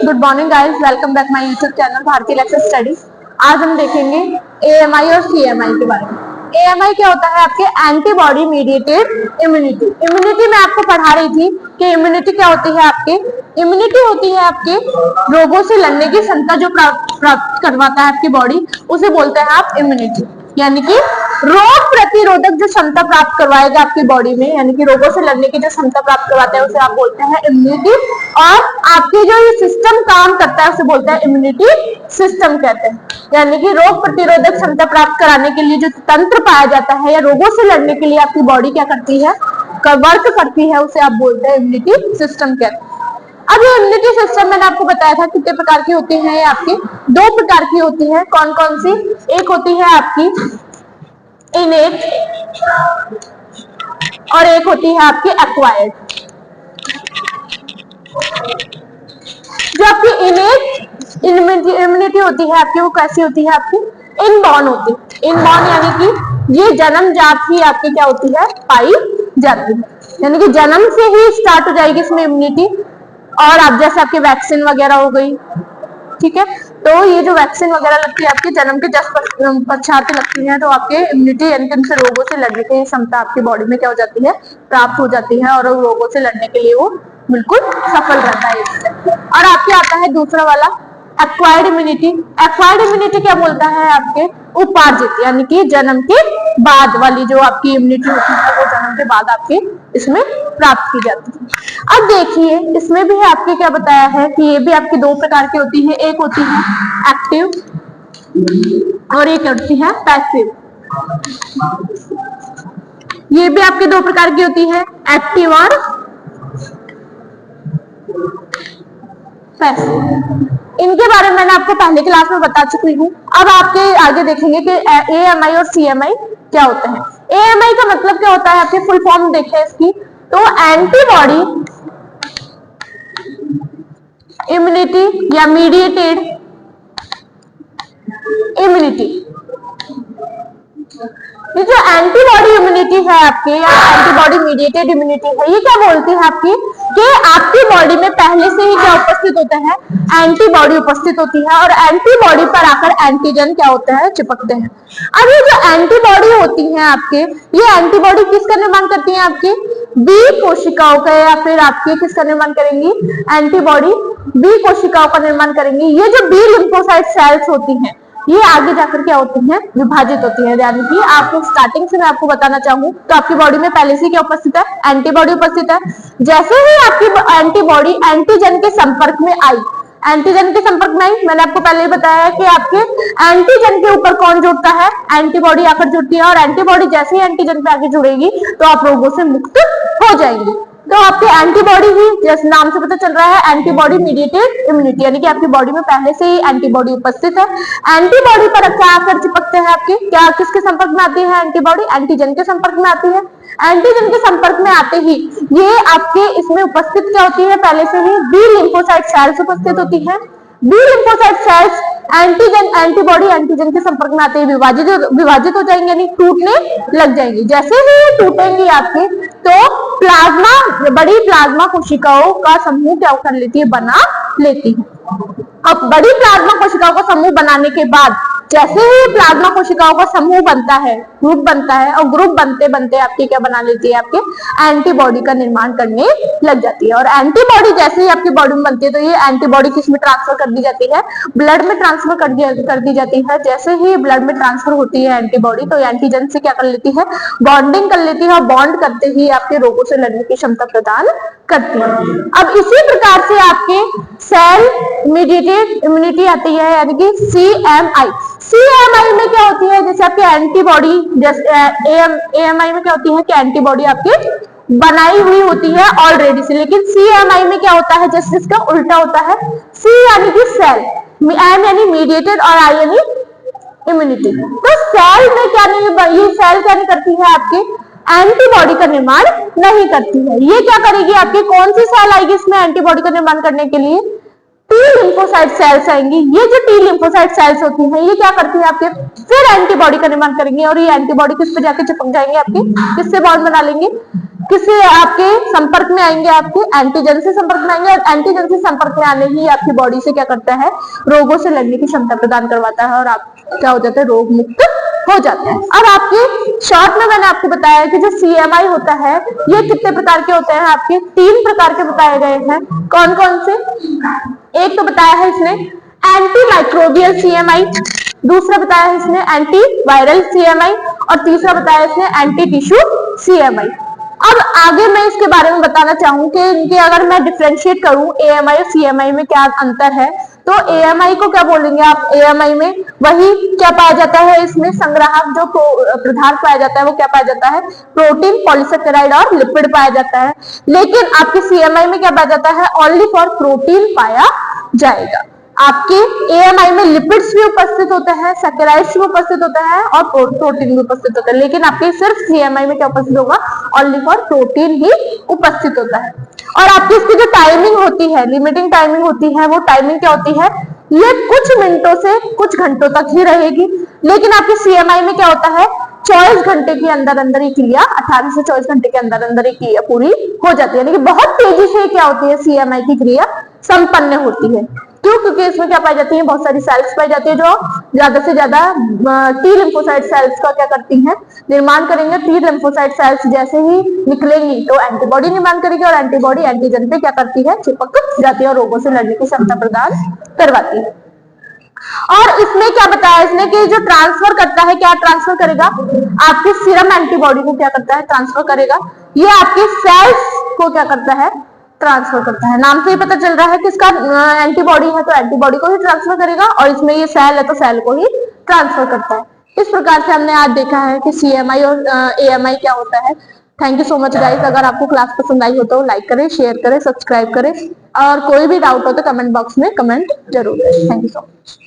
Good morning guys, welcome back my YouTube channel भारतीय lecture study. आज हम देखेंगे एएमआई और सीएमआई के बारे में। एएमआई क्या होता है? आपके एंटीबॉडी मीडिएटेड इम्यूनिटी। इम्यूनिटी मैं आपको पढ़ा रही थी कि इम्यूनिटी क्या होती है। आपके इम्यूनिटी होती है आपके रोगों से लड़ने की क्षमता जो प्राप्त करवाता है आपकी बॉडी, उसे बोलते हैं आप इम्यूनिटी। यानी कि रोग प्रतिरोधक जो क्षमता प्राप्त करवाएगा आपकी बॉडी में, यानी कि रोगों से लड़ने की जो क्षमता प्राप्त करवाता है उसे आप बोलते हैं इम्यूनिटी। और आपके जो ये सिस्टम काम करता है उसे बोलते हैं इम्यूनिटी सिस्टम कहते हैं। यानी कि रोग प्रतिरोधक क्षमता प्राप्त कराने के लिए जो तंत्र पाया जाता है या रोगों से लड़ने के लिए आपकी बॉडी क्या करती है, वर्क करती है, उसे आप बोलते हैं इम्यूनिटी सिस्टम कहते हैं। अब ये इम्यूनिटी सिस्टम मैंने आपको बताया था कितने प्रकार की होती है। आपकी दो प्रकार की होती है। कौन कौन सी? एक होती है आपकी इनेट और एक होती है आपकी एक्वायर्ड। जो आपकी इनेट इम्यूनिटी होती है आपकी, वो कैसी होती है? आपकी इनबॉर्न होती है। इनबॉर्न यानी कि ये जन्मजात ही आपकी क्या होती है, पाई जाती है। यानी कि जन्म से ही स्टार्ट हो जाएगी इसमें इम्यूनिटी। और आप जैसे आपकी वैक्सीन वगैरह हो गई, ठीक है, तो ये जो वैक्सीन वगैरह लगती है आपके जन्म के जस्ट पश्चात लगती है, तो आपके इम्यूनिटी यानी कि उनसे रोगों से लड़ने की क्षमता आपकी बॉडी में क्या हो जाती है, प्राप्त हो जाती है। और रोगों से लड़ने के लिए वो बिल्कुल सफल रहता है। और आपके आता है दूसरा वाला एक्वायर्ड इम्यूनिटी। एक्वायर्ड इम्यूनिटी क्या बोलता है? आपके उपार्जित, यानी कि जन्म के बाद वाली जो आपकी इम्यूनिटी होती है वो जन्म के बाद आपके इसमें प्राप्त की जाती है। अब देखिए इसमें भी आपके क्या बताया है कि ये भी आपकी दो प्रकार की होती है। एक होती है एक्टिव और एक होती है पैसिव। ये भी आपके दो प्रकार की होती है, एक्टिव और पैसिव। इनके बारे में मैंने आपको पहले क्लास में बता चुकी हूँ। अब आपके आगे देखेंगे कि एएमआई और सीएमआई क्या होते हैं। एएमआई का मतलब क्या होता है? आपके फुल फॉर्म देखें इसकी, तो एंटीबॉडी इम्यूनिटी या मीडिएटेड इम्यूनिटी। ये जो एंटीबॉडी इम्यूनिटी है आपके या एंटीबॉडी मीडिएटेड इम्यूनिटी है, ये क्या बोलती है आपकी कि आपकी बॉडी में पहले से ही क्या उपस्थित होता है, एंटीबॉडी उपस्थित होती है। और एंटीबॉडी पर आकर एंटीजन क्या होता है, चिपकते हैं। अब ये जो एंटीबॉडी होती है आपके, ये एंटीबॉडी किसका निर्माण करती है? आपके बी कोशिकाओं का, या फिर आपके किसका निर्माण करेंगी? एंटीबॉडी बी कोशिकाओं का निर्माण करेंगी। ये जो बी लिम्फोसाइट सेल्स होती हैं, ये आगे जाकर क्या होती हैं, विभाजित होती है। यानी कि आपको स्टार्टिंग से मैं आपको बताना चाहूँ तो आपकी बॉडी में पहले से क्या उपस्थित है, एंटीबॉडी उपस्थित है। जैसे ही आपकी एंटीबॉडी एंटीजन के संपर्क में आई, एंटीजन के संपर्क में आई, मैंने आपको पहले ही बताया है कि आपके एंटीजन के ऊपर कौन जुड़ता है, एंटीबॉडी आकर जुड़ती है। और एंटीबॉडी जैसे ही एंटीजन पे आके जुड़ेगी तो आप रोगों से मुक्त हो जाएंगे। तो आपके एंटीबॉडी ही, जैसे नाम से पता चल रहा है, एंटीबॉडी मीडिएटेड इम्यूनिटी, यानी कि आपकी बॉडी में पहले से ही एंटीबॉडी उपस्थित है। एंटीबॉडी पर क्या आकर चिपकते हैं आपके, क्या किसके संपर्क में आती है एंटीबॉडी? एंटीजन के संपर्क में आती है। एंटीजन के संपर्क में आते ही ये आपके इसमें उपस्थित क्या होती है, पहले से ही बी लिम्फोसाइट सेल्स उपस्थित होती है। B lymphocyte cells antibody antigen के संपर्क में आते ही विभाजित हो जाएंगे, यानी टूटने लग जाएंगे। जैसे ही ये टूटेंगे आपके, तो प्लाज्मा, बड़ी प्लाज्मा कोशिकाओं का समूह क्या कर लेती है, बना लेती है। अब बड़ी प्लाज्मा कोशिकाओं का समूह बनाने के बाद जैसे ही प्लाज्मा कोशिकाओं का समूह बनता है, ग्रुप बनता है, और ग्रुप बनते बनते आपकी क्या बना लेती है, आपके एंटीबॉडी का निर्माण करने लग जाती है। और एंटीबॉडी जैसे ही आपकी बॉडी में बनती है तो ये एंटीबॉडी किस में ट्रांसफर कर दी जाती है, ब्लड में ट्रांसफर कर दी जाती है। जैसे ही ब्लड में ट्रांसफर होती है एंटीबॉडी, तो एंटीजन से क्या कर लेती है, बॉन्डिंग कर लेती है। और बॉन्ड करते ही आपके रोगों से लड़ने की क्षमता प्रदान करती है। अब इसी प्रकार से आपके सेल मीडिएटेड इम्यूनिटी आती है, यानी कि सीएमआई। सीएमआई में क्या होती है, जैसे आपकी एंटीबॉडी, जैसे एएमआई में क्या होती है कि एंटीबॉडी आपकी बनाई हुई होती है ऑलरेडी से। लेकिन सीएमआई में क्या होता है, जैसे इसका उल्टा होता है। सी यानी कि सेल, एम यानी मीडिएटेड और आई यानी इम्यूनिटी। तो सेल में क्या नहीं, ये सेल क्या नहीं करती है, आपके एंटीबॉडी का निर्माण नहीं करती है। ये क्या करेगी, आपकी कौन सी सेल आएगी इसमें एंटीबॉडी का निर्माण करने के लिए? टी लिम्फोसाइट सेल्स आएंगी। ये जो टी लिम्फोसाइट सेल्स होती हैं ये क्या करती है आपके फिर एंटीबॉडी का निर्माण करेंगी, और ये एंटीबॉडी किस पे जाके चिपक जाएंगे, आपके किससे बॉन्ड बना लेंगे, किससे आपके संपर्क में आएंगे, आपके एंटीजन से संपर्क में आएंगे, और एंटीजन से संपर्क में आने ही आपकी बॉडी से क्या करता है, रोगों से लड़ने की क्षमता प्रदान करवाता है, और आप क्या हो जाता है, रोग मुक्त हो जाते हैं। अब आपके शॉर्ट में मैंने आपको बताया कि जो सीएमआई होता है ये कितने प्रकार के होते हैं, आपके 3 प्रकार के बताए गए हैं। कौन कौन से? एक तो बताया है इसने एंटी माइक्रोबियल सीएमआई, दूसरा बताया है इसने एंटी वायरल सीएमआई, और तीसरा बताया इसने एंटी टिश्यू सीएमआई। अब आगे मैं इसके बारे में बताना चाहूँ कि इनके अगर मैं डिफ्रेंशिएट करूँ एएमआई और सीएमआई में क्या अंतर है, तो एएमआई को क्या बोलेंगे आप, एएमआई में वही क्या पाया जाता है, इसमें संग्राहक जो पदार्थ पाया जाता है वो क्या पाया जाता है, प्रोटीन, पॉलीसेकेराइड और लिपिड पाया जाता है। लेकिन आपके सीएमआई में क्या पाया जाता है, ओनली फॉर प्रोटीन पाया जाएगा। आपके एएमआई में लिपिड्स भी उपस्थित होते हैं, सैकेराइड्स भी उपस्थित होते हैं और प्रोटीन भी उपस्थित होता है, लेकिन आपके सिर्फ सीएमआई में क्या उपस्थित होगा, ओनली फॉर प्रोटीन ही उपस्थित होता है। और आपकी इसकी जो टाइमिंग होती है, लिमिटिंग टाइमिंग होती है, वो टाइमिंग क्या होती है, ये कुछ मिनटों से कुछ घंटों तक ही रहेगी। लेकिन आपके सीएमआई में क्या होता है, 24 घंटे के अंदर अंदर ये क्रिया, 18 से 24 घंटे के अंदर अंदर ये क्रिया पूरी हो जाती है। लेकिन बहुत तेजी से क्या होती है, सीएमआई की क्रिया संपन्न होती है। क्यों? क्योंकि इसमें क्या पाई जाती है, बहुत सारी सेल्स पाई जाती है जो ज्यादा से ज्यादा टी लिम्फोसाइट सेल्स का क्या करती हैं, निर्माण करेंगे। टी लिम्फोसाइट सेल्स जैसे ही निकलेंगी तो एंटीबॉडी निर्माण करेगी, और एंटीबॉडी एंटीजन पे क्या करती है, चिपक जाती है और रोगों से लड़ने की क्षमता प्रदान करवाती है। और इसमें क्या बताया इसने कि जो ट्रांसफर करता है, क्या ट्रांसफर करेगा, आपके सीरम एंटीबॉडी को क्या करता है, ट्रांसफर करेगा। ये आपके सेल्स को क्या करता है, ट्रांसफर करता है। नाम से ही पता चल रहा है कि इसका एंटीबॉडी है तो एंटीबॉडी को ही ट्रांसफर करेगा, और इसमें ये सेल है तो सेल को ही ट्रांसफर करता है। इस प्रकार से हमने आज देखा है कि सीएमआई और एएमआई क्या होता है। Thank you so much guys. अगर आपको क्लास पसंद आई हो तो लाइक करें, शेयर करें, सब्सक्राइब करें, और कोई भी डाउट हो तो कमेंट बॉक्स में कमेंट जरूर करें। Thank you so much.